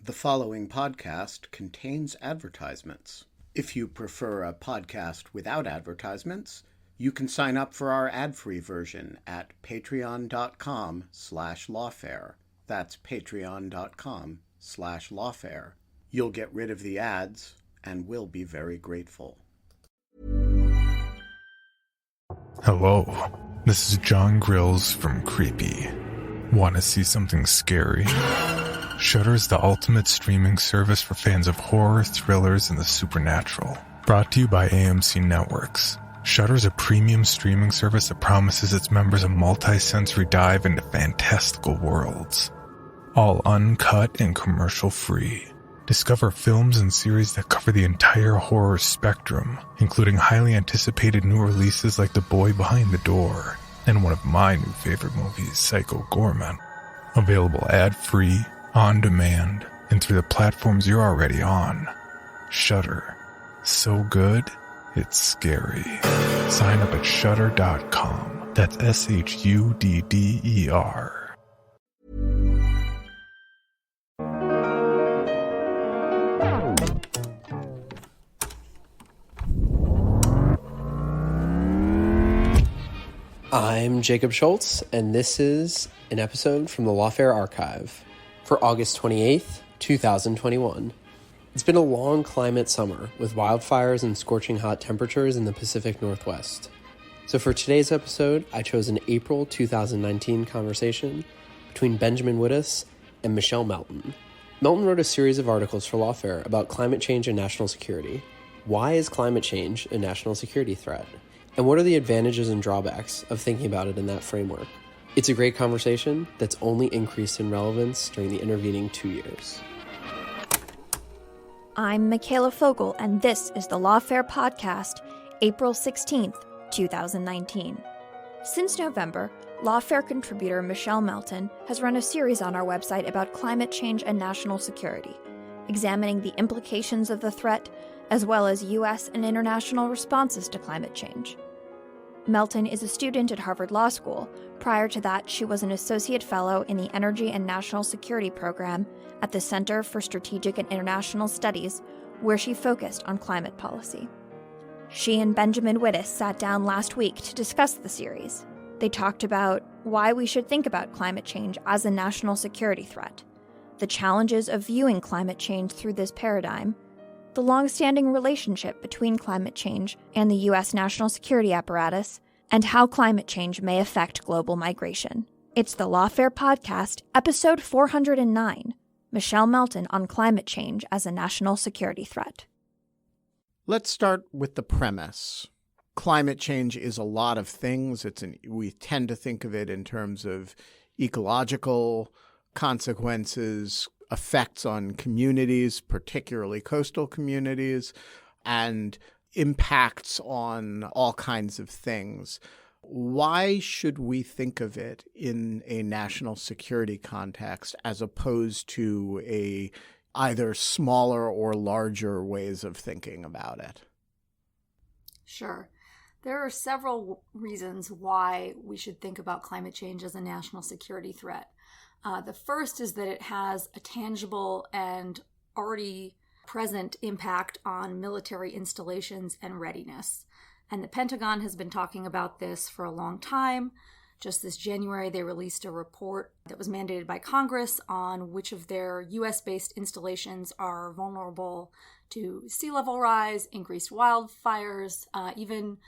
The following podcast contains advertisements. If you prefer a podcast without advertisements, you can sign up for our ad-free version at patreon.com/lawfare. That's patreon.com/lawfare. You'll get rid of the ads, and we'll be very grateful. Hello, this is John Grills from Creepy. Want to see something scary? Shudder is the ultimate streaming service for fans of horror, thrillers, and the supernatural. Brought to you by AMC Networks. Shudder is a premium streaming service that promises its members a multi-sensory dive into fantastical worlds. All uncut and commercial-free. Discover films and series that cover the entire horror spectrum, including highly anticipated new releases like The Boy Behind the Door, and one of my new favorite movies, Psycho Gorman. Available ad-free, on demand, and through the platforms you're already on. Shudder. So good, it's scary. Sign up at shudder.com. That's SHUDDER. I'm Jacob Schultz, and this is an episode from the Lawfare archive for August 28th, 2021. It's been a long climate summer with wildfires and scorching hot temperatures in the Pacific Northwest. So for today's episode, I chose an April 2019 conversation between Benjamin Wittes and Michelle Melton. Melton wrote a series of articles for Lawfare about climate change and national security. Why is climate change a national security threat? And what are the advantages and drawbacks of thinking about it in that framework? It's a great conversation that's only increased in relevance during the intervening 2 years. I'm Michaela Fogel, and this is the Lawfare podcast, April 16th, 2019. Since November, Lawfare contributor Michelle Melton has run a series on our website about climate change and national security, examining the implications of the threat, as well as U.S. and international responses to climate change. Melton is a student at Harvard Law School. Prior to that, she was an associate fellow in the Energy and National Security Program at the Center for Strategic and International Studies, where she focused on climate policy. She and Benjamin Wittes sat down last week to discuss the series. They talked about why we should think about climate change as a national security threat, the challenges of viewing climate change through this paradigm, the long-standing relationship between climate change and the U.S. national security apparatus, and how climate change may affect global migration. It's the Lawfare Podcast, episode 409, Michelle Melton on climate change as a national security threat. Let's start with the premise. Climate change is a lot of things. We tend to think of it in terms of ecological consequences, effects on communities, particularly coastal communities, and impacts on all kinds of things. Why should we think of it in a national security context as opposed to either smaller or larger ways of thinking about it? Sure. There are several reasons why we should think about climate change as a national security threat. The first is that it has a tangible and already present impact on military installations and readiness. And the Pentagon has been talking about this for a long time. Just this January, they released a report that was mandated by Congress on which of their U.S.-based installations are vulnerable to sea level rise, increased wildfires, even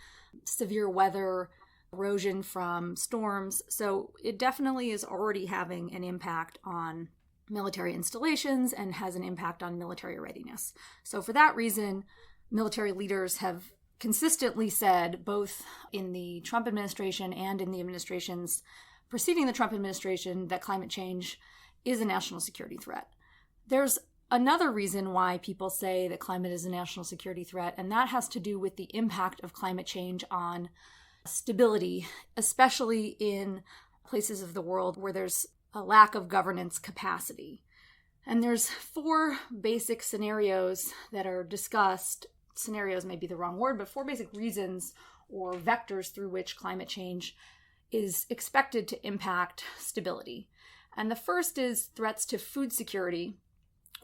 severe weather, erosion from storms. So it definitely is already having an impact on military installations and has an impact on military readiness. So for that reason, military leaders have consistently said, both in the Trump administration and in the administrations preceding the Trump administration, that climate change is a national security threat. There's another reason why people say that climate is a national security threat, and that has to do with the impact of climate change on stability, especially in places of the world where there's a lack of governance capacity. And there's 4 basic scenarios that are discussed. Scenarios may be the wrong word, but 4 basic reasons or vectors through which climate change is expected to impact stability. And the first is threats to food security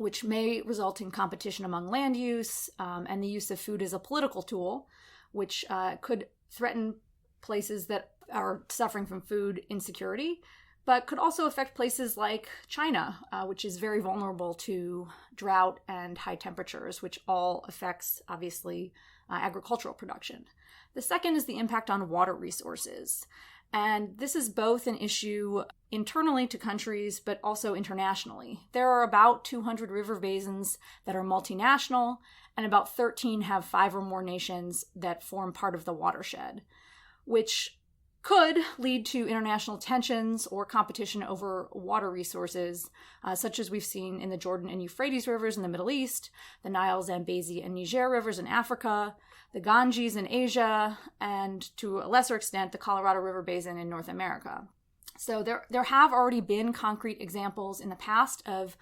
which may result in competition among land use and the use of food as a political tool, which could threaten places that are suffering from food insecurity, but could also affect places like China, which is very vulnerable to drought and high temperatures, which all affects, obviously, agricultural production. The second is the impact on water resources. And this is both an issue internally to countries, but also internationally. There are about 200 river basins that are multinational, and about 13 have 5 or more nations that form part of the watershed, which could lead to international tensions or competition over water resources, such as we've seen in the Jordan and Euphrates rivers in the Middle East, the Nile, Zambezi, and Niger rivers in Africa, the Ganges in Asia, and to a lesser extent, the Colorado River Basin in North America. So there have already been concrete examples in the past of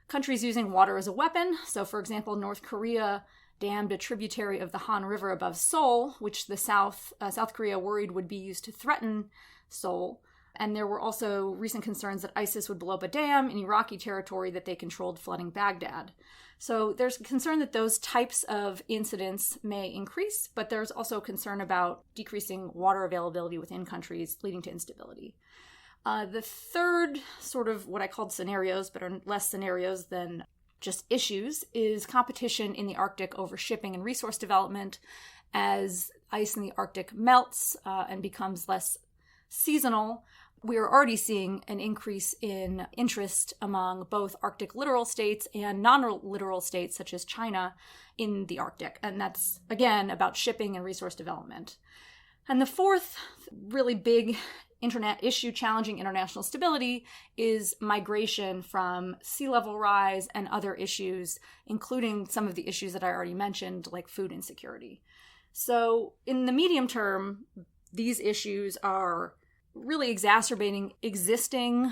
countries using water as a weapon. So, for example, North Korea dammed a tributary of the Han River above Seoul, which the South Korea worried would be used to threaten Seoul. And there were also recent concerns that ISIS would blow up a dam in Iraqi territory that they controlled, flooding Baghdad. So there's concern that those types of incidents may increase, but there's also concern about decreasing water availability within countries, leading to instability. The third sort of what I called scenarios, but are less scenarios than just issues, is competition in the Arctic over shipping and resource development. As ice in the Arctic melts and becomes less seasonal, we are already seeing an increase in interest among both Arctic littoral states and non-littoral states such as China in the Arctic. And that's, again, about shipping and resource development. And the fourth really big internet issue challenging international stability is migration from sea level rise and other issues, including some of the issues that I already mentioned, like food insecurity. So in the medium term, these issues are really exacerbating existing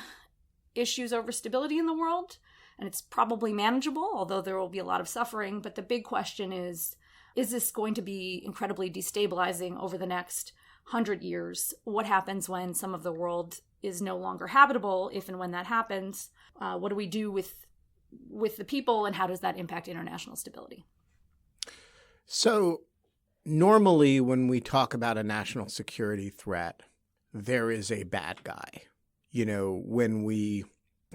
issues over stability in the world, and it's probably manageable, although there will be a lot of suffering. But the big question is this going to be incredibly destabilizing over the next 100 years? What happens when some of the world is no longer habitable, if and when that happens? What do we do with the people, and how does that impact international stability? So normally when we talk about a national security threat, there is a bad guy. You know, when we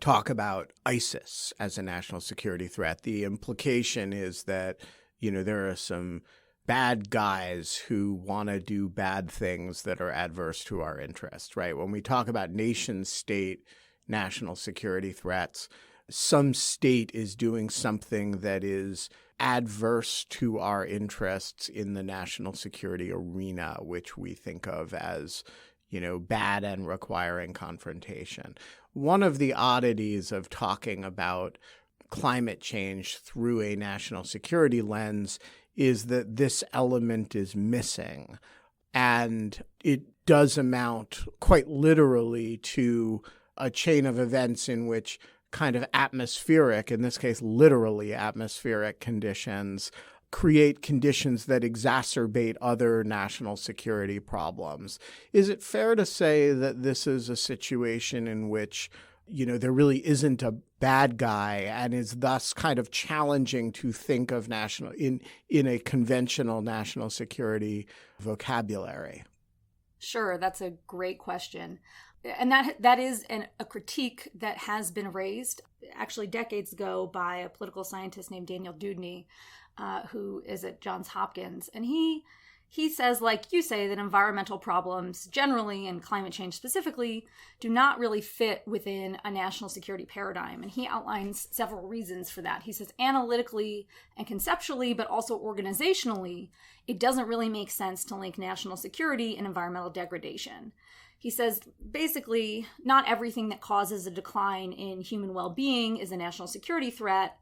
talk about ISIS as a national security threat, the implication is that, you know, there are some bad guys who want to do bad things that are adverse to our interests, right? When we talk about nation-state national security threats, some state is doing something that is adverse to our interests in the national security arena, which we think of as, you know, bad and requiring confrontation. One of the oddities of talking about climate change through a national security lens is that this element is missing. And it does amount quite literally to a chain of events in which kind of atmospheric, in this case literally atmospheric conditions, create conditions that exacerbate other national security problems. Is it fair to say that this is a situation in which, you know, there really isn't a bad guy and is thus kind of challenging to think of national in a conventional national security vocabulary? Sure, that's a great question. And that is a critique that has been raised actually decades ago by a political scientist named Daniel Dewdney, who is at Johns Hopkins. And he says, like you say, that environmental problems generally and climate change specifically do not really fit within a national security paradigm. And he outlines several reasons for that. He says analytically and conceptually, but also organizationally, it doesn't really make sense to link national security and environmental degradation. He says, basically, not everything that causes a decline in human well-being is a national security threat.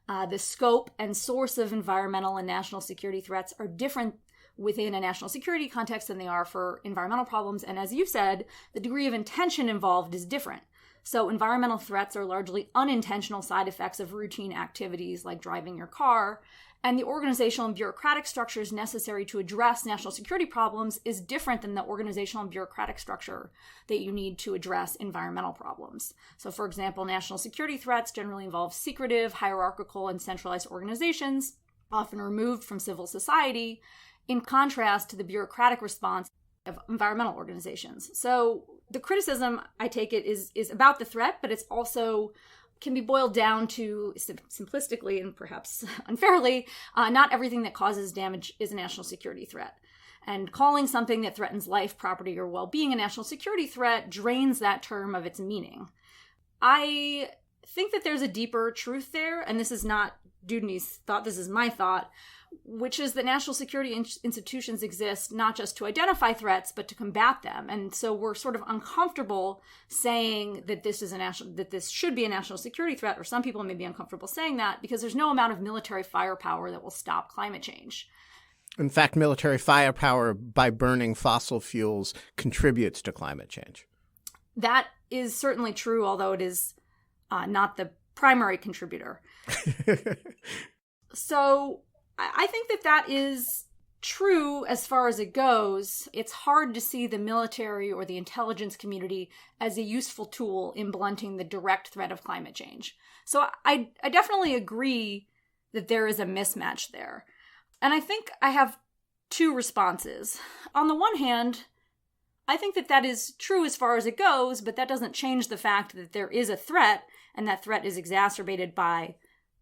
The scope and source of environmental and national security threats are different within a national security context than they are for environmental problems. And as you said, the degree of intention involved is different. So environmental threats are largely unintentional side effects of routine activities like driving your car. And the organizational and bureaucratic structures necessary to address national security problems is different than the organizational and bureaucratic structure that you need to address environmental problems. So, for example, national security threats generally involve secretive, hierarchical, and centralized organizations, often removed from civil society, in contrast to the bureaucratic response of environmental organizations. So the criticism, I take it, is about the threat, but it's also can be boiled down to, simplistically and perhaps unfairly, not everything that causes damage is a national security threat. And calling something that threatens life, property, or well-being a national security threat drains that term of its meaning. I think that there's a deeper truth there, and this is not Dewdney's thought, this is my thought, which is that national security institutions exist not just to identify threats, but to combat them. And so we're sort of uncomfortable saying that this should be a national security threat, or some people may be uncomfortable saying that because there's no amount of military firepower that will stop climate change. In fact, military firepower by burning fossil fuels contributes to climate change. That is certainly true, although it is not the primary contributor. So I think that is true as far as it goes. It's hard to see the military or the intelligence community as a useful tool in blunting the direct threat of climate change. So I definitely agree that there is a mismatch there. And I think I have two responses. On the one hand, I think that is true as far as it goes, but that doesn't change the fact that there is a threat, and that threat is exacerbated by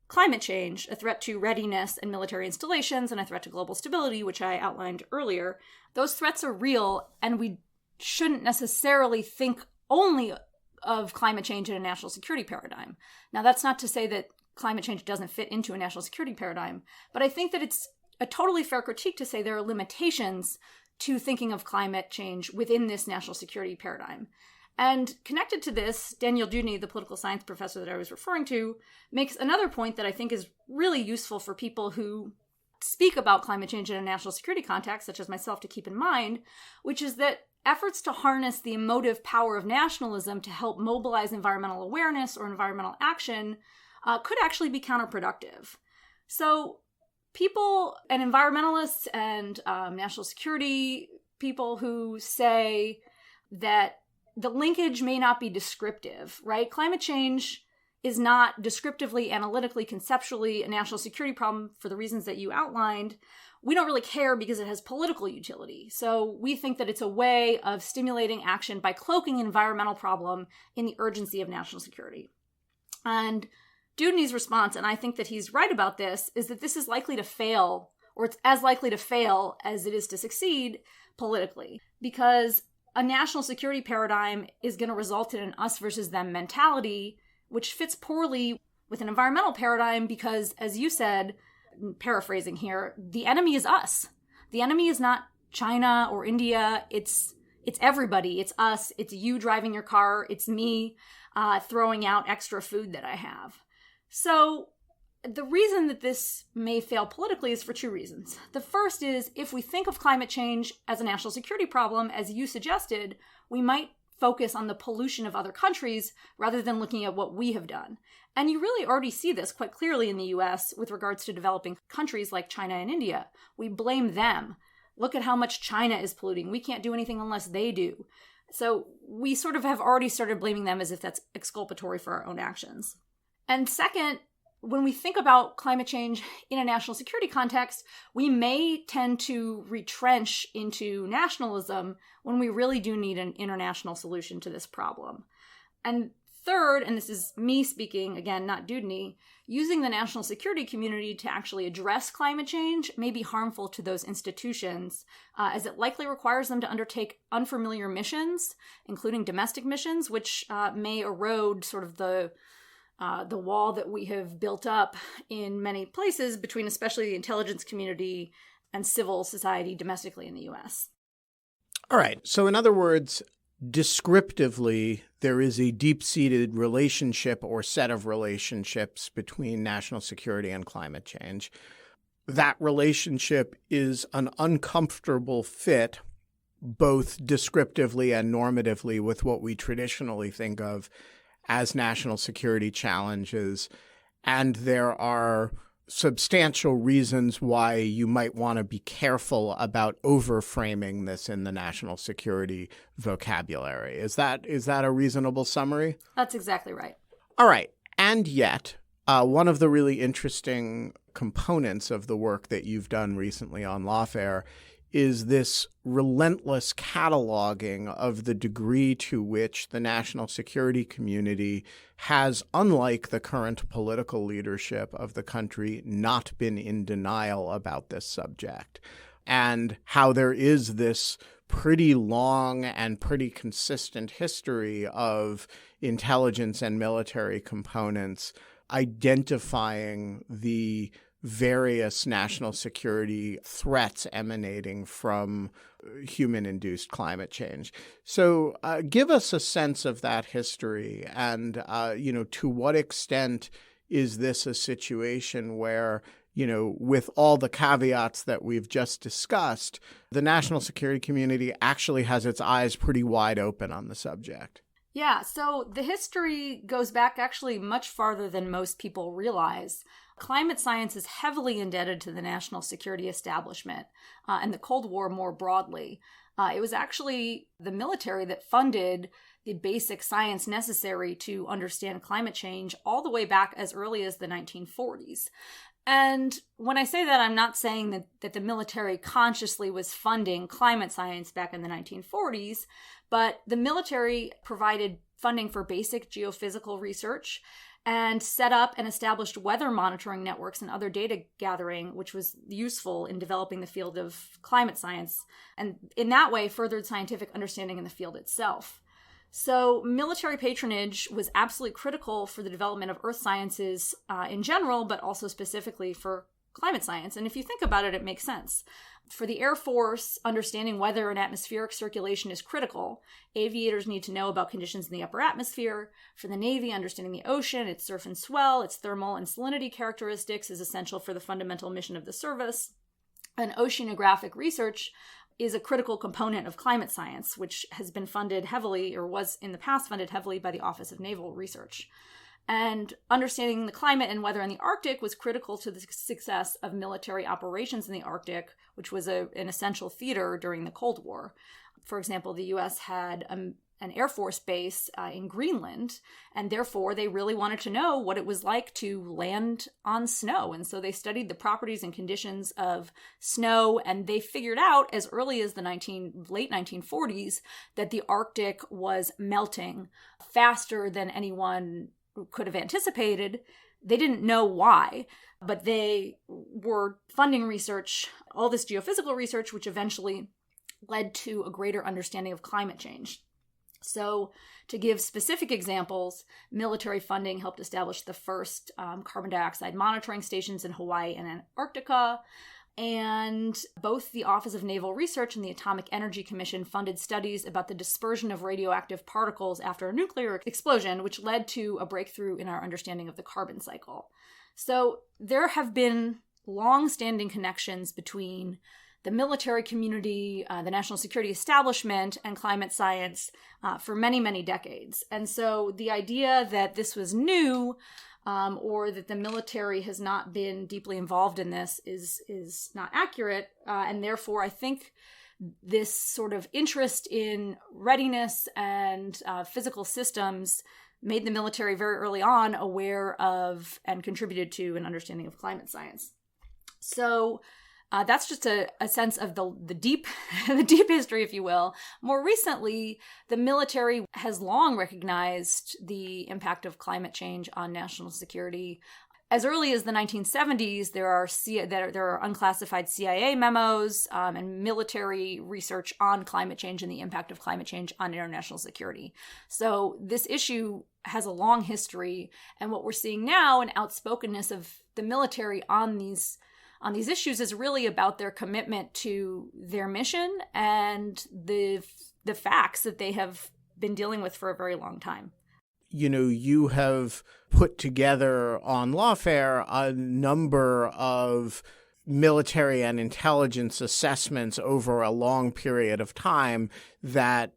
climate change, a threat to readiness and military installations, and a threat to global stability, which I outlined earlier. Those threats are real, and we shouldn't necessarily think only of climate change in a national security paradigm. Now, that's not to say that climate change doesn't fit into a national security paradigm, but I think that it's a totally fair critique to say there are limitations to thinking of climate change within this national security paradigm. And connected to this, Daniel Dewdney, the political science professor that I was referring to, makes another point that I think is really useful for people who speak about climate change in a national security context, such as myself, to keep in mind, which is that efforts to harness the emotive power of nationalism to help mobilize environmental awareness or environmental action could actually be counterproductive. So people and environmentalists and national security people who say that the linkage may not be descriptive, right? Climate change is not descriptively, analytically, conceptually a national security problem for the reasons that you outlined. We don't really care because it has political utility. So we think that it's a way of stimulating action by cloaking an environmental problem in the urgency of national security. And Dewdney's response, and I think that he's right about this, is that this is likely to fail, or it's as likely to fail as it is to succeed politically, because a national security paradigm is going to result in an us versus them mentality, which fits poorly with an environmental paradigm because, as you said, paraphrasing here, the enemy is us. The enemy is not China or India. It's everybody. It's us. It's you driving your car. It's me throwing out extra food that I have. So the reason that this may fail politically is for two reasons. The first is, if we think of climate change as a national security problem, as you suggested, we might focus on the pollution of other countries rather than looking at what we have done. And you really already see this quite clearly in the US with regards to developing countries like China and India. We blame them. Look at how much China is polluting. We can't do anything unless they do. So we sort of have already started blaming them as if that's exculpatory for our own actions. And second, when we think about climate change in a national security context, we may tend to retrench into nationalism when we really do need an international solution to this problem. And third, and this is me speaking, again, not Dewdney, using the national security community to actually address climate change may be harmful to those institutions, as it likely requires them to undertake unfamiliar missions, including domestic missions, which may erode sort of the wall that we have built up in many places between especially the intelligence community and civil society domestically in the U.S. All right. So in other words, descriptively, there is a deep-seated relationship or set of relationships between national security and climate change. That relationship is an uncomfortable fit, both descriptively and normatively, with what we traditionally think of as national security challenges, and there are substantial reasons why you might want to be careful about overframing this in the national security vocabulary. Is that a reasonable summary? That's exactly right. All right. And yet, one of the really interesting components of the work that you've done recently on Lawfare is this relentless cataloging of the degree to which the national security community has, unlike the current political leadership of the country, not been in denial about this subject, and how there is this pretty long and pretty consistent history of intelligence and military components identifying the various national security threats emanating from human-induced climate change. So give us a sense of that history and, to what extent is this a situation where, with all the caveats that we've just discussed, the national security community actually has its eyes pretty wide open on the subject? Yeah, so the history goes back actually much farther than most people realize. Climate science is heavily indebted to the national security establishment and the Cold War more broadly. It was actually the military that funded the basic science necessary to understand climate change all the way back as early as the 1940s. And when I say that, I'm not saying that the military consciously was funding climate science back in the 1940s, but the military provided funding for basic geophysical research and set up and established weather monitoring networks and other data gathering, which was useful in developing the field of climate science, and in that way furthered scientific understanding in the field itself. So military patronage was absolutely critical for the development of earth sciences in general, but also specifically for climate science. And if you think about it, it makes sense. For the Air Force, understanding weather and atmospheric circulation is critical. Aviators need to know about conditions in the upper atmosphere. For the Navy, understanding the ocean, its surf and swell, its thermal and salinity characteristics is essential for the fundamental mission of the service. And oceanographic research is a critical component of climate science, which has been funded heavily, or was in the past funded heavily, by the Office of Naval Research. And understanding the climate and weather in the Arctic was critical to the success of military operations in the Arctic, which was an essential theater during the Cold War. For example, the U.S. had an Air Force base in Greenland, and therefore they really wanted to know what it was like to land on snow. And so they studied the properties and conditions of snow, and they figured out as early as the late 1940s that the Arctic was melting faster than anyone could have anticipated. They didn't know why, but they were funding research, all this geophysical research, which eventually led to a greater understanding of climate change. So to give specific examples, military funding helped establish the first carbon dioxide monitoring stations in Hawaii and Antarctica. And both the Office of Naval Research and the Atomic Energy Commission funded studies about the dispersion of radioactive particles after a nuclear explosion, which led to a breakthrough in our understanding of the carbon cycle. So there have been long-standing connections between the military community, the national security establishment, and climate science for many, many decades. And so the idea that this was new or that the military has not been deeply involved in this is not accurate. And therefore, I think this sort of interest in readiness and physical systems made the military very early on aware of and contributed to an understanding of climate science. So that's just a sense of the deep history, if you will. More recently, the military has long recognized the impact of climate change on national security. As early as the 1970s, there are unclassified CIA memos and military research on climate change and the impact of climate change on international security. So this issue has a long history, and what we're seeing now, an outspokenness of the military on these issues, is really about their commitment to their mission and the facts that they have been dealing with for a very long time. You have put together on Lawfare a number of military and intelligence assessments over a long period of time that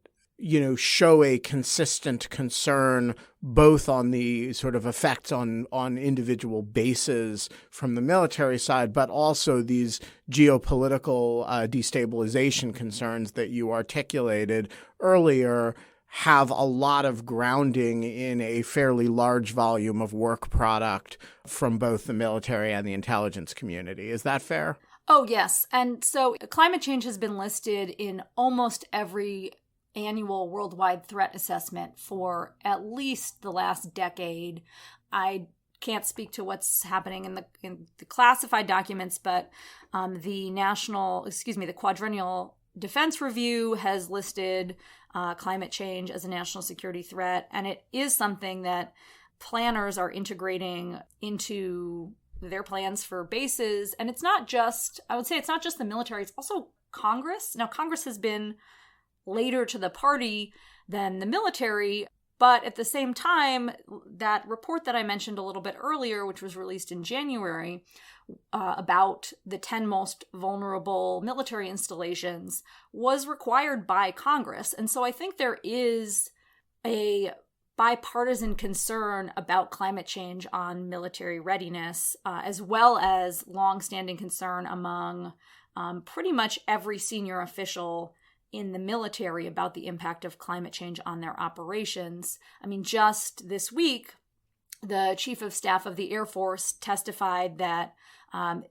show a consistent concern both on the sort of effects on individual bases from the military side, but also these geopolitical destabilization concerns that you articulated earlier have a lot of grounding in a fairly large volume of work product from both the military and the intelligence community. Is that fair? Oh, yes. And so climate change has been listed in almost every annual worldwide threat assessment for at least the last decade. I can't speak to what's happening in the classified documents, but the Quadrennial Defense Review has listed climate change as a national security threat, and it is something that planners are integrating into their plans for bases. And it's not just the military, it's also Congress. Now, Congress has been later to the party than the military, but at the same time, that report that I mentioned a little bit earlier, which was released in January, about the 10 most vulnerable military installations, was required by Congress. And so I think there is a bipartisan concern about climate change on military readiness, as well as longstanding concern among pretty much every senior official in the military about the impact of climate change on their operations. I mean, just this week, the Chief of Staff of the Air Force testified that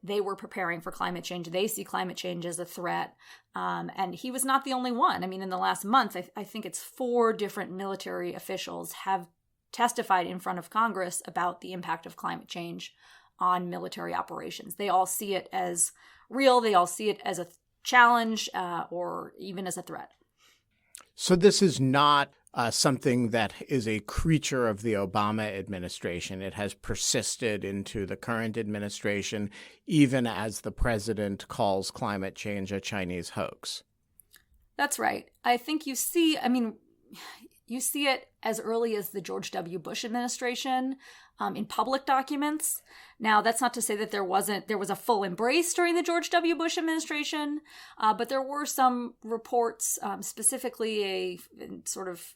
they were preparing for climate change. They see climate change as a threat. And he was not the only one. I mean, in the last month, I think it's 4 different military officials have testified in front of Congress about the impact of climate change on military operations. They all see it as real. They all see it as a challenge or even as a threat. So this is not something that is a creature of the Obama administration. It has persisted into the current administration, even as the president calls climate change a Chinese hoax. That's right. I think you see it as early as the George W. Bush administration in public documents. Now, that's not to say that there was a full embrace during the George W. Bush administration, but there were some reports, specifically a sort of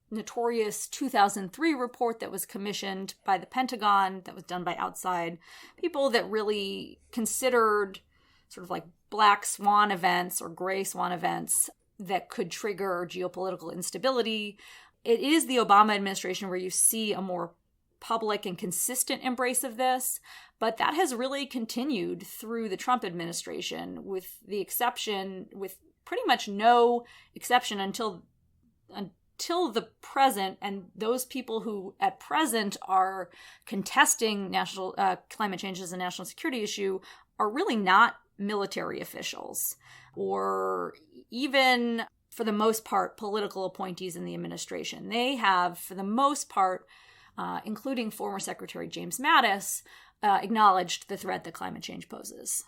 notorious 2003 report that was commissioned by the Pentagon, that was done by outside people, that really considered sort of like black swan events or gray swan events that could trigger geopolitical instability. It is the Obama administration where you see a more public and consistent embrace of this, but that has really continued through the Trump administration, with pretty much no exception until the present. And those people who at present are contesting national climate change as a national security issue are really not military officials, or even, for the most part, political appointees in the administration. They have, for the most part, including former Secretary James Mattis, acknowledged the threat that climate change poses.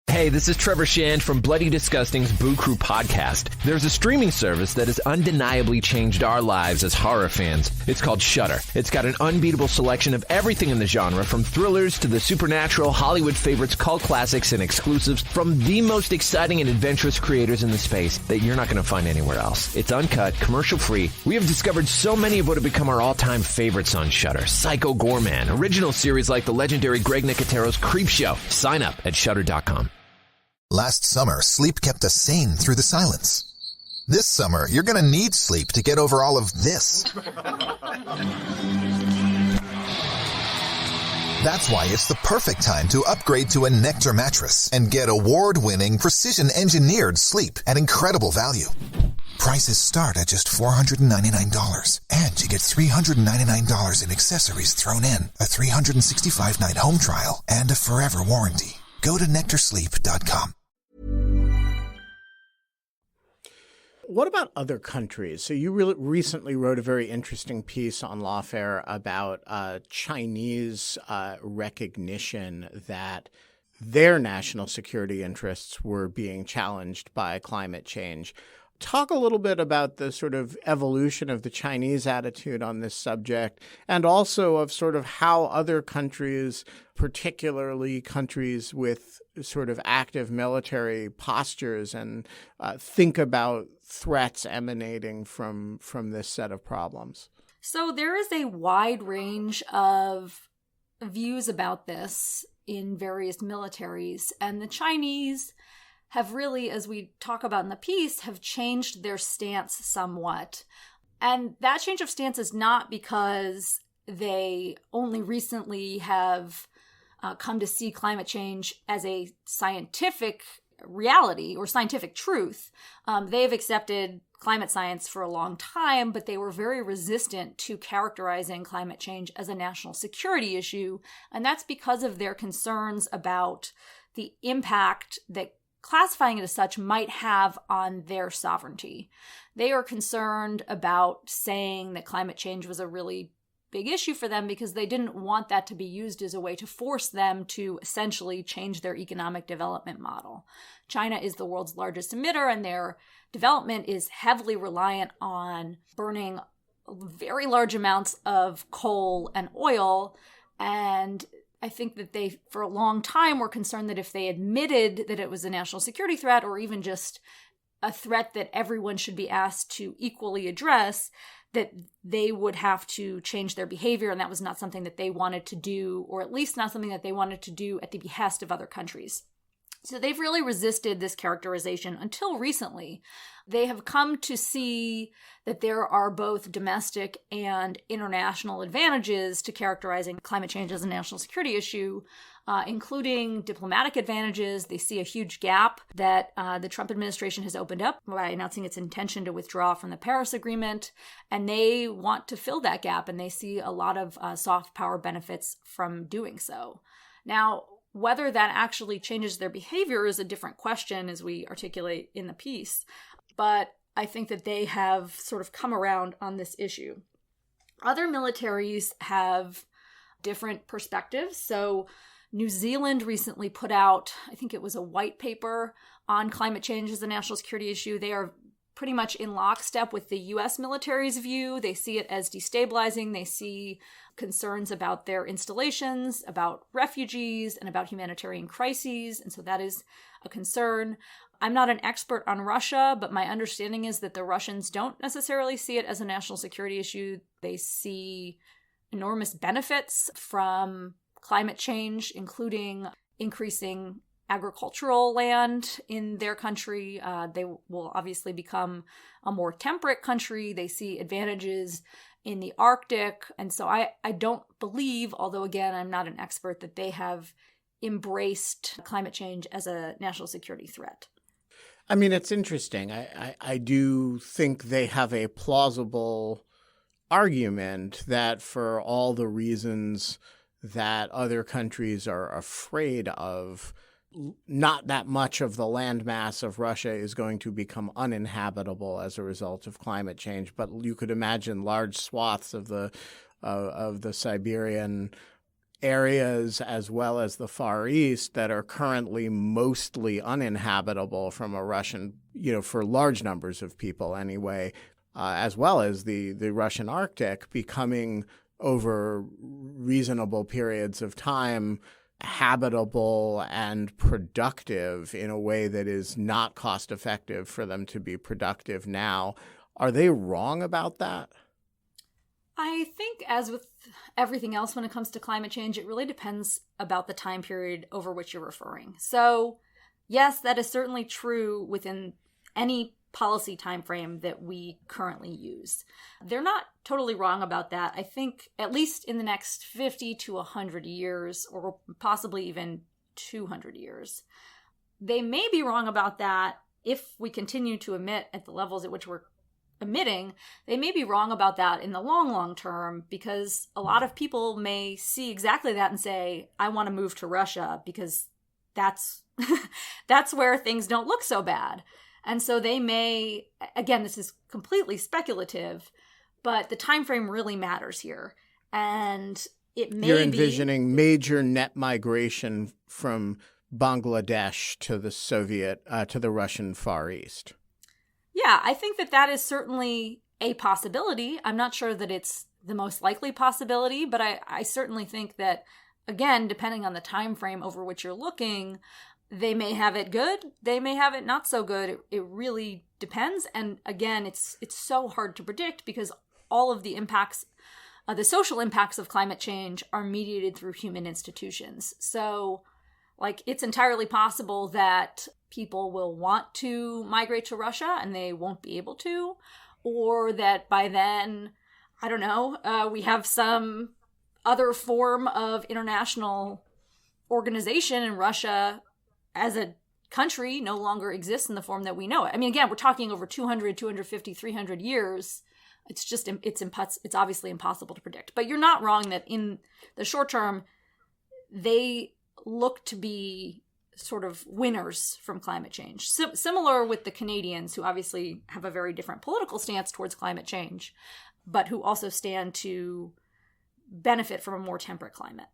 Hey, this is Trevor Shand from Bloody Disgusting's Boo Crew podcast. There's a streaming service that has undeniably changed our lives as horror fans. It's called Shudder. It's got an unbeatable selection of everything in the genre, from thrillers to the supernatural, Hollywood favorites, cult classics, and exclusives from the most exciting and adventurous creators in the space that you're not going to find anywhere else. It's uncut, commercial-free. We have discovered so many of what have become our all-time favorites on Shudder. Psycho Goreman, original series like the legendary Greg Nicotero's Creepshow. Sign up at Shudder.com. Last summer, sleep kept us sane through the silence. This summer, you're going to need sleep to get over all of this. That's why it's the perfect time to upgrade to a Nectar mattress and get award-winning, precision-engineered sleep at incredible value. Prices start at just $499, and you get $399 in accessories thrown in, a 365-night home trial, and a forever warranty. Go to nectarsleep.com. What about other countries? So you recently wrote a very interesting piece on Lawfare about Chinese recognition that their national security interests were being challenged by climate change. talk a little bit about the sort of evolution of the Chinese attitude on this subject, and also of sort of how other countries, particularly countries with sort of active military postures, and think about threats emanating from this set of problems. So there is a wide range of views about this in various militaries, and the Chinese have really, as we talk about in the piece, have changed their stance somewhat. And that change of stance is not because they only recently have come to see climate change as a scientific reality or scientific truth. They've accepted climate science for a long time, but they were very resistant to characterizing climate change as a national security issue. And that's because of their concerns about the impact that classifying it as such might have on their sovereignty. They are concerned about saying that climate change was a really big issue for them because they didn't want that to be used as a way to force them to essentially change their economic development model. China is the world's largest emitter, and their development is heavily reliant on burning very large amounts of coal and oil. And I think that they, for a long time, were concerned that if they admitted that it was a national security threat, or even just a threat that everyone should be asked to equally address, that they would have to change their behavior. And that was not something that they wanted to do, or at least not something that they wanted to do at the behest of other countries. So they've really resisted this characterization until recently. They have come to see that there are both domestic and international advantages to characterizing climate change as a national security issue, including diplomatic advantages. They see a huge gap that the Trump administration has opened up by announcing its intention to withdraw from the Paris Agreement, and they want to fill that gap, and they see a lot of soft power benefits from doing so. Now, whether that actually changes their behavior is a different question, as we articulate in the piece. But I think that they have sort of come around on this issue. Other militaries have different perspectives. So New Zealand recently put out, I think it was a white paper on climate change as a national security issue. They are pretty much in lockstep with the U.S. military's view. They see it as destabilizing. They see concerns about their installations, about refugees, and about humanitarian crises. And so that is a concern. I'm not an expert on Russia, but my understanding is that the Russians don't necessarily see it as a national security issue. They see enormous benefits from climate change, including increasing agricultural land in their country. They will obviously become a more temperate country. They see advantages in the Arctic. And so I don't believe, although again, I'm not an expert, that they have embraced climate change as a national security threat. I mean, it's interesting. I do think they have a plausible argument that for all the reasons that other countries are afraid of, not that much of the landmass of Russia is going to become uninhabitable as a result of climate change. But you could imagine large swaths of the Siberian areas as well as the Far East that are currently mostly uninhabitable from a Russian, for large numbers of people anyway, as well as the Russian Arctic becoming over reasonable periods of time habitable and productive in a way that is not cost effective for them to be productive now. Are they wrong about that? I think, as with everything else when it comes to climate change, it really depends about the time period over which you're referring. So, yes, that is certainly true within any policy timeframe that we currently use. They're not totally wrong about that. I think at least in the next 50 to 100 years, or possibly even 200 years, they may be wrong about that if we continue to emit at the levels at which we're emitting. They may be wrong about that in the long term, because a lot of people may see exactly that and say, I want to move to Russia because that's that's where things don't look so bad. And so they may, again, this is completely speculative, but the time frame really matters here. And it may You're envisioning major net migration from Bangladesh to the Russian Far East. Yeah, I think that that is certainly a possibility. I'm not sure that it's the most likely possibility, but I certainly think that, again, depending on the time frame over which you're looking, they may have it good, they may have it not so good. It really depends. And again, it's so hard to predict because all of the impacts, the social impacts of climate change are mediated through human institutions. So, like, it's entirely possible that people will want to migrate to Russia and they won't be able to, or that by then, I don't know, we have some other form of international organization in Russia as a country no longer exists in the form that we know it. I mean, again, we're talking over 200, 250, 300 years. It's just, it's obviously impossible to predict. But you're not wrong that in the short term, they look to be sort of winners from climate change. Similar with the Canadians, who obviously have a very different political stance towards climate change, but who also stand to benefit from a more temperate climate.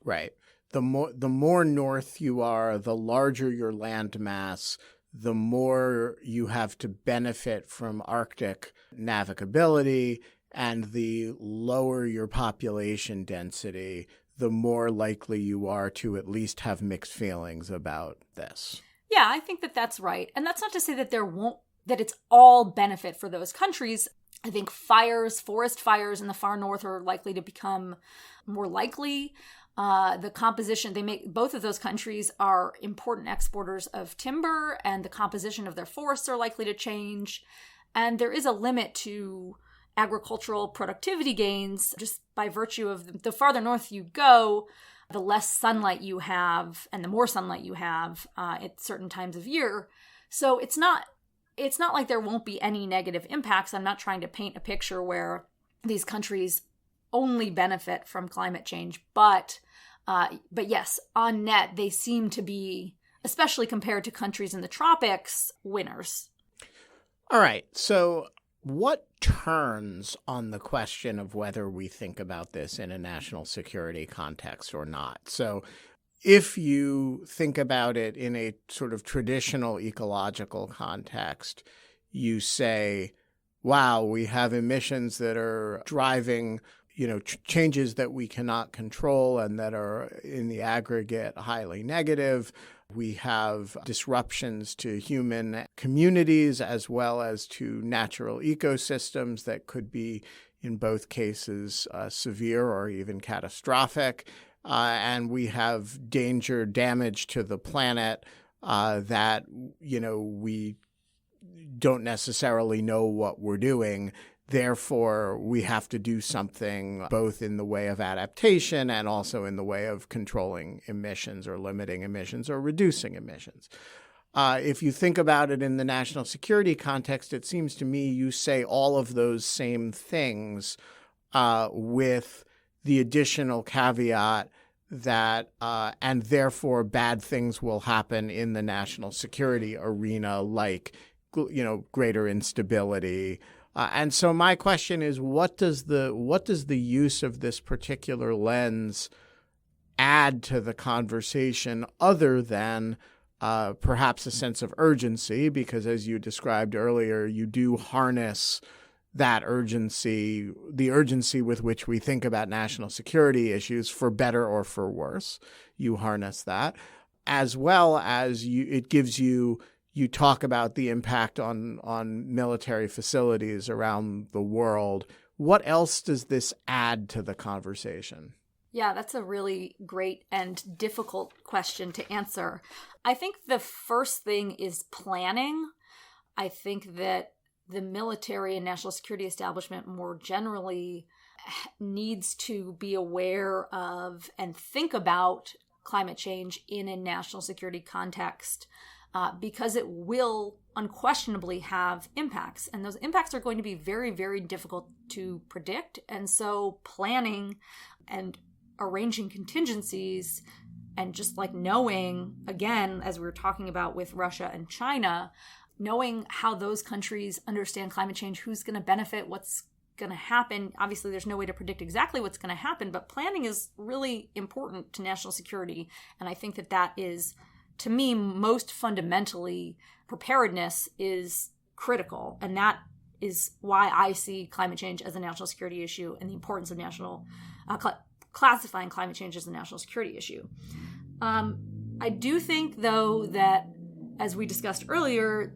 Right. The more north you are, the larger your land mass, the more you have to benefit from Arctic navigability, and the lower your population density, the more likely you are to at least have mixed feelings about this. Yeah, I think that that's right. And that's not to say that that it's all benefit for those countries. I think forest fires in the far north are likely to become more likely. The composition, both of those countries are important exporters of timber, and the composition of their forests are likely to change. And there is a limit to agricultural productivity gains just by virtue of the farther north you go, the less sunlight you have and the more sunlight you have at certain times of year. So it's not like there won't be any negative impacts. I'm not trying to paint a picture where these countries only benefit from climate change, but yes, on net, they seem to be, especially compared to countries in the tropics, winners. All right. So what turns on the question of whether we think about this in a national security context or not? So if you think about it in a sort of traditional ecological context, you say, wow, we have emissions that are driving changes that we cannot control and that are in the aggregate highly negative. We have disruptions to human communities as well as to natural ecosystems that could be, in both cases, severe or even catastrophic. And we have damage to the planet that, we don't necessarily know what we're doing. Therefore, we have to do something both in the way of adaptation and also in the way of controlling emissions or limiting emissions or reducing emissions. If you think about it in the national security context, it seems to me you say all of those same things with the additional caveat that and therefore bad things will happen in the national security arena, like greater instability. And so my question is, what does the use of this particular lens add to the conversation other than perhaps a sense of urgency? Because as you described earlier, you do harness that urgency, the urgency with which we think about national security issues, for better or for worse. You harness that, as well as it gives you talk about the impact on military facilities around the world. What else does this add to the conversation? Yeah, that's a really great and difficult question to answer. I think the first thing is planning. I think that the military and national security establishment more generally needs to be aware of and think about climate change in a national security context. Because it will unquestionably have impacts. And those impacts are going to be very, very difficult to predict. And so planning and arranging contingencies and just like knowing, again, as we were talking about with Russia and China, knowing how those countries understand climate change, who's going to benefit, what's going to happen. Obviously, there's no way to predict exactly what's going to happen, but planning is really important to national security. And I think that is, to me, most fundamentally, preparedness is critical. And that is why I see climate change as a national security issue and the importance of classifying climate change as a national security issue. I do think, though, that as we discussed earlier,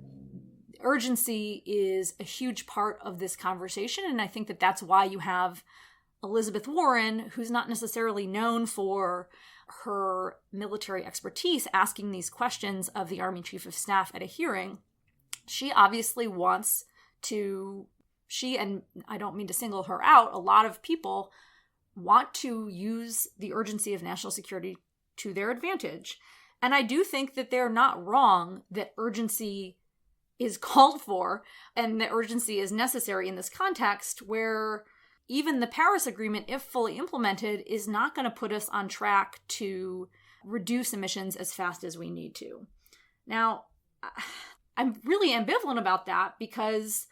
urgency is a huge part of this conversation. And I think that that's why you have Elizabeth Warren, who's not necessarily known for her military expertise, asking these questions of the Army Chief of Staff at a hearing. She obviously wants to, and I don't mean to single her out, a lot of people want to use the urgency of national security to their advantage. And I do think that they're not wrong that urgency is called for and that urgency is necessary in this context where even the Paris Agreement, if fully implemented, is not going to put us on track to reduce emissions as fast as we need to. Now, I'm really ambivalent about that because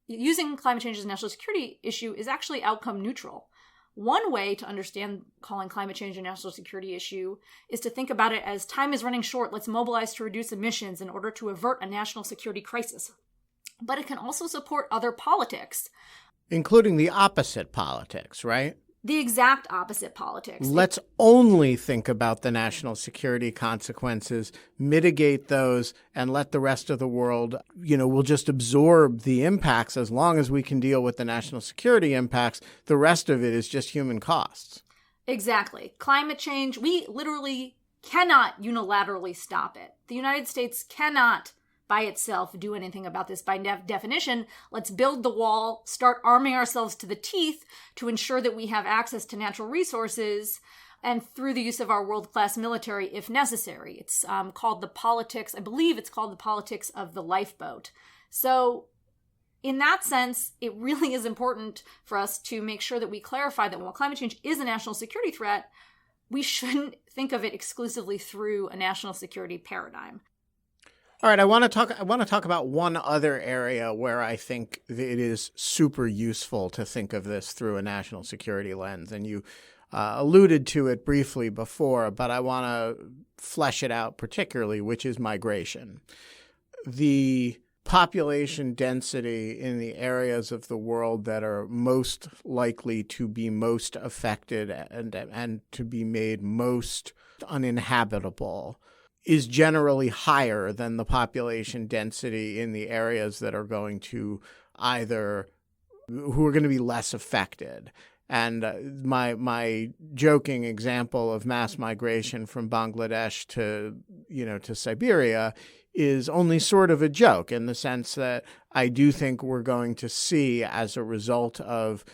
using climate change as a national security issue is actually outcome neutral. One way to understand calling climate change a national security issue is to think about it as time is running short, let's mobilize to reduce emissions in order to avert a national security crisis. But it can also support other politics. Including the opposite politics, right? The exact opposite politics. Let's only think about the national security consequences, mitigate those, and let the rest of the world, we'll just absorb the impacts as long as we can deal with the national security impacts. The rest of it is just human costs. Exactly. Climate change, we literally cannot unilaterally stop it. The United States cannot by itself do anything about this. By definition, let's build the wall, start arming ourselves to the teeth to ensure that we have access to natural resources and through the use of our world-class military if necessary. It's called the politics, I believe it's called the politics of the lifeboat. So in that sense, it really is important for us to make sure that we clarify that while climate change is a national security threat, we shouldn't think of it exclusively through a national security paradigm. All right, I want to talk about one other area where I think it is super useful to think of this through a national security lens. And you alluded to it briefly before, but I want to flesh it out particularly, which is migration. The population density in the areas of the world that are most likely to be most affected and to be made most uninhabitable is generally higher than the population density in the areas that are going to who are going to be less affected. And my joking example of mass migration from Bangladesh to Siberia is only sort of a joke in the sense that I do think we're going to see, as a result of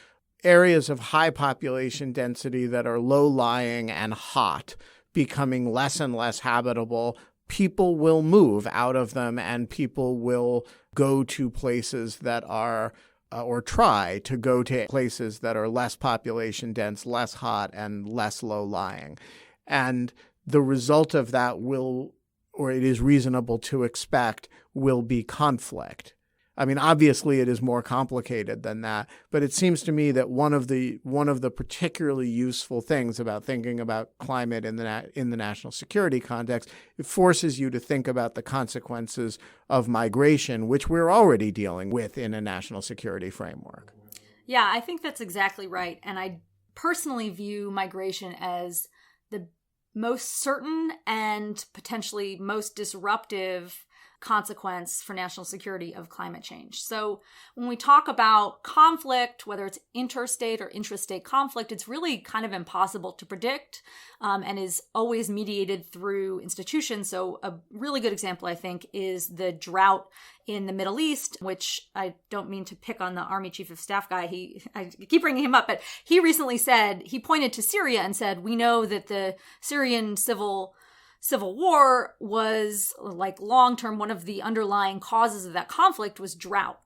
areas of high population density that are low-lying and hot becoming less and less habitable, people will move out of them and people will go to places that are, or try to go to places that are less population dense, less hot, and less low-lying. And the result of that it is reasonable to expect, will be conflict. I mean, obviously it is more complicated than that, but it seems to me that one of the particularly useful things about thinking about climate in the national security context, it forces you to think about the consequences of migration, which we're already dealing with in a national security framework. Yeah, I think that's exactly right. And I personally view migration as the most certain and potentially most disruptive consequence for national security of climate change. So when we talk about conflict, whether it's interstate or intrastate conflict, it's really kind of impossible to predict and is always mediated through institutions. So a really good example, I think, is the drought in the Middle East, which I don't mean to pick on the Army Chief of Staff guy. I keep bringing him up, but he recently he pointed to Syria and said, we know that the Syrian Civil War was, like, long-term, one of the underlying causes of that conflict was drought.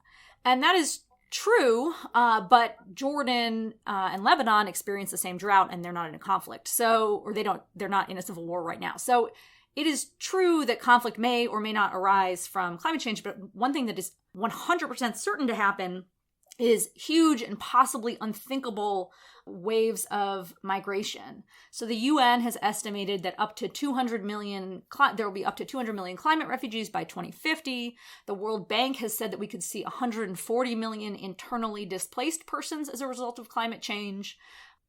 And that is true, but Jordan and Lebanon experience the same drought and they're not in a conflict. They're not in a civil war right now. So it is true that conflict may or may not arise from climate change, but one thing that is 100% certain to happen is huge and possibly unthinkable waves of migration. So the UN has estimated that up to 200 million, there will be up to 200 million climate refugees by 2050. The World Bank has said that we could see 140 million internally displaced persons as a result of climate change.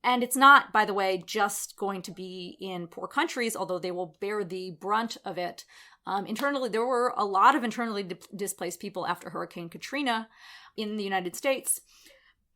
And it's not, by the way, just going to be in poor countries, although they will bear the brunt of it. Internally, there were a lot of internally displaced people after Hurricane Katrina in the United States.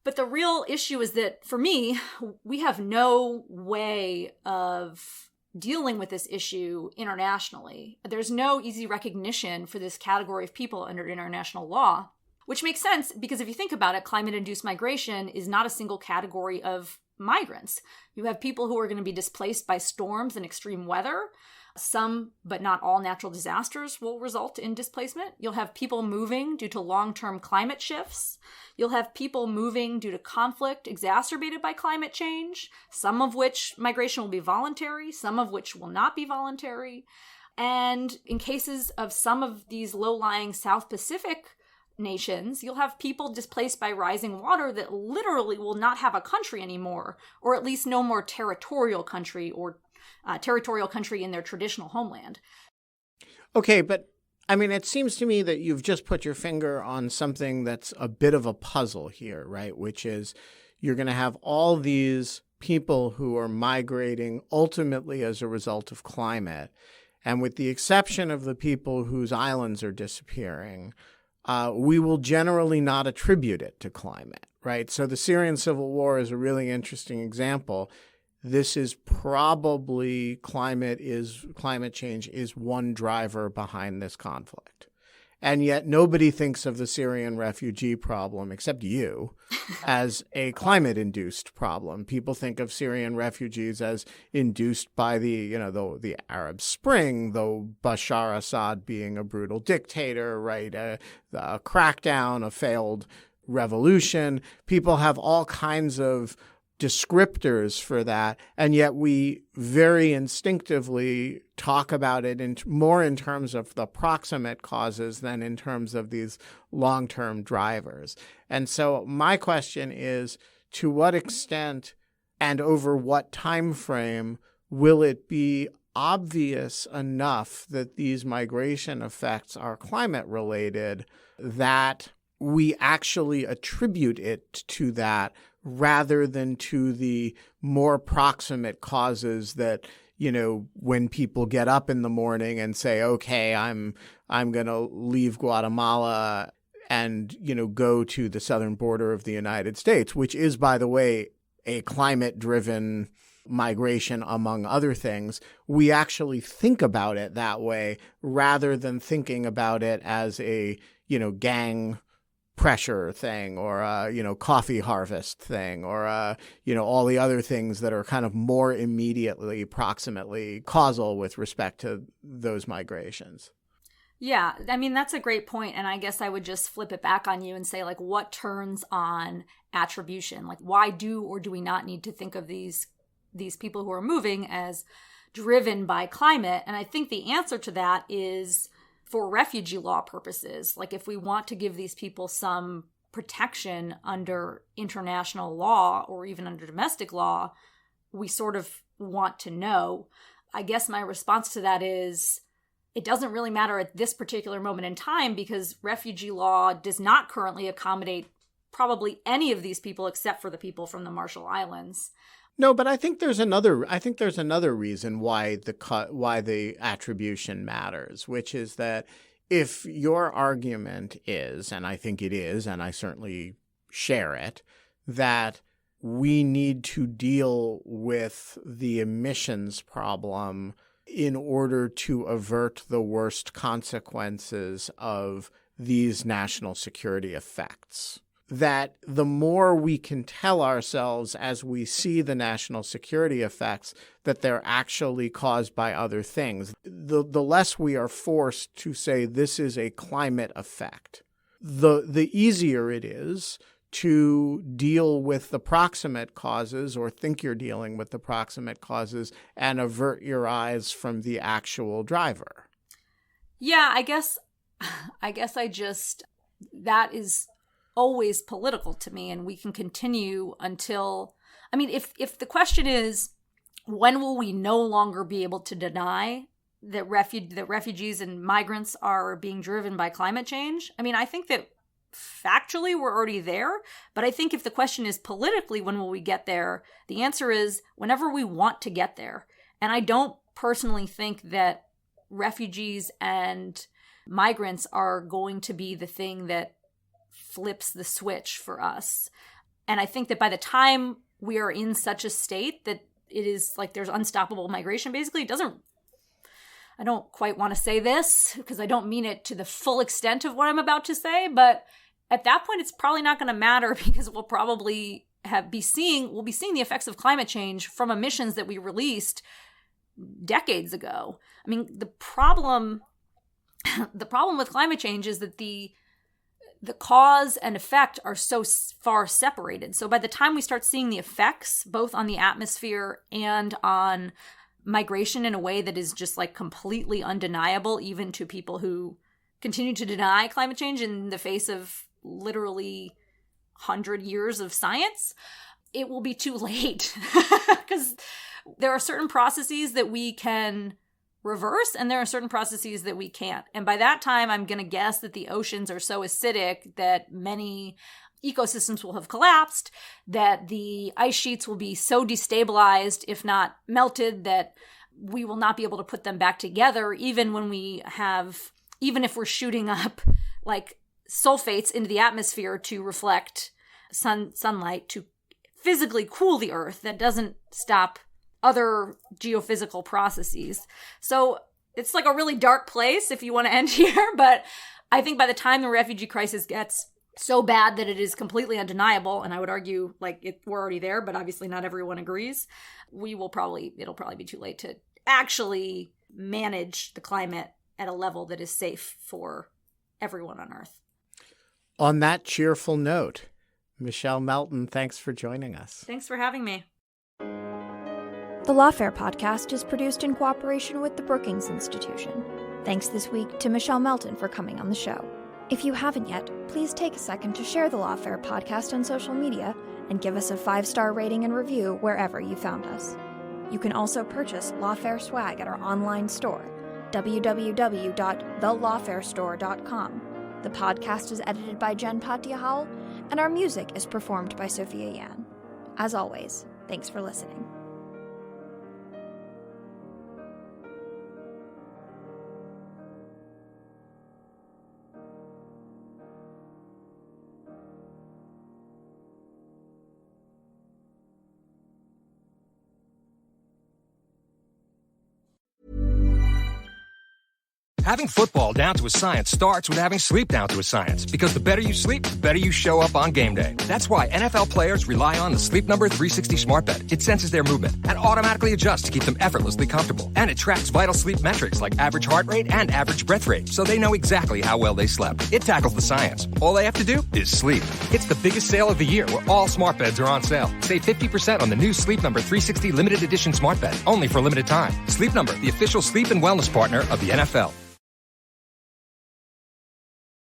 But the real issue is that, for me, we have no way of dealing with this issue internationally. There's no easy recognition for this category of people under international law, which makes sense because if you think about it, climate-induced migration is not a single category of migrants. You have people who are going to be displaced by storms and extreme weather. Some, but not all, natural disasters will result in displacement. You'll have people moving due to long-term climate shifts. You'll have people moving due to conflict exacerbated by climate change, some of which migration will be voluntary, some of which will not be voluntary. And in cases of some of these low-lying South Pacific nations, you'll have people displaced by rising water that literally will not have a country anymore, or at least no more territorial country or territorial country in their traditional homeland. Okay, but I mean, it seems to me that you've just put your finger on something that's a bit of a puzzle here, right? Which is you're going to have all these people who are migrating ultimately as a result of climate. And with the exception of the people whose islands are disappearing, we will generally not attribute it to climate, right? So the Syrian Civil War is a really interesting example. This is probably climate change is one driver behind this conflict. And yet nobody thinks of the Syrian refugee problem, except you, as a climate-induced problem. People think of Syrian refugees as induced by the Arab Spring, though Bashar Assad being a brutal dictator, right? A crackdown, a failed revolution. People have all kinds of descriptors for that, and yet we very instinctively talk about it more in terms of the proximate causes than in terms of these long-term drivers. And so my question is, to what extent and over what time frame will it be obvious enough that these migration effects are climate-related that we actually attribute it to that rather than to the more proximate causes that, when people get up in the morning and say, okay, I'm going to leave Guatemala and, go to the southern border of the United States, which is, by the way, a climate-driven migration, among other things, we actually think about it that way rather than thinking about it as a, gang pressure thing or coffee harvest thing or all the other things that are kind of more immediately proximately causal with respect to those migrations. Yeah, I mean, that's a great point. And I guess I would just flip it back on you and say, like, what turns on attribution? Like, why do or do we not need to think of these people who are moving as driven by climate? And I think the answer to that is, for refugee law purposes, like if we want to give these people some protection under international law or even under domestic law, we sort of want to know. I guess my response to that is it doesn't really matter at this particular moment in time because refugee law does not currently accommodate probably any of these people except for the people from the Marshall Islands. No, but I think there's another reason why the attribution matters, which is that if your argument is, and I think it is, and I certainly share it, that we need to deal with the emissions problem in order to avert the worst consequences of these national security effects, that the more we can tell ourselves as we see the national security effects that they're actually caused by other things, the less we are forced to say this is a climate effect, the easier it is to deal with the proximate causes or think you're dealing with the proximate causes and avert your eyes from the actual driver. Yeah, I guess that is always political to me, and we can continue until, I mean, if the question is, when will we no longer be able to deny that refugees and migrants are being driven by climate change? I mean, I think that factually we're already there, but I think if the question is politically, when will we get there, the answer is whenever we want to get there. And I don't personally think that refugees and migrants are going to be the thing that flips the switch for us. And I think that by the time we are in such a state that it is like there's unstoppable migration, basically, I don't quite want to say this because I don't mean it to the full extent of what I'm about to say, but at that point, it's probably not going to matter because we'll probably be seeing the effects of climate change from emissions that we released decades ago. I mean, the problem with climate change is that the cause and effect are so far separated. So by the time we start seeing the effects, both on the atmosphere and on migration in a way that is just like completely undeniable, even to people who continue to deny climate change in the face of literally 100 years of science, it will be too late. Because there are certain processes that we can reverse, and there are certain processes that we can't. And by that time, I'm going to guess that the oceans are so acidic that many ecosystems will have collapsed, that the ice sheets will be so destabilized, if not melted, that we will not be able to put them back together, even if we're shooting up like sulfates into the atmosphere to reflect sunlight to physically cool the earth. That doesn't stop other geophysical processes. So it's like a really dark place if you want to end here, but I think by the time the refugee crisis gets so bad that it is completely undeniable, and I would argue we're already there, but obviously not everyone agrees, it'll probably be too late to actually manage the climate at a level that is safe for everyone on Earth. On that cheerful note, Michelle Melton, thanks for joining us. Thanks for having me. The Lawfare podcast is produced in cooperation with the Brookings Institution. Thanks this week to Michelle Melton for coming on the show. If you haven't yet, please take a second to share the Lawfare podcast on social media and give us a 5-star rating and review wherever you found us. You can also purchase Lawfare swag at our online store, www.thelawfarestore.com. The podcast is edited by Jen Patiahal, and our music is performed by Sophia Yan. As always, thanks for listening. Having football down to a science starts with having sleep down to a science. Because the better you sleep, the better you show up on game day. That's why NFL players rely on the Sleep Number 360 smart bed. It senses their movement and automatically adjusts to keep them effortlessly comfortable. And it tracks vital sleep metrics like average heart rate and average breath rate, so they know exactly how well they slept. It tackles the science. All they have to do is sleep. It's the biggest sale of the year where all smart beds are on sale. Save 50% on the new Sleep Number 360 limited edition smart bed, only for a limited time. Sleep Number, the official sleep and wellness partner of the NFL.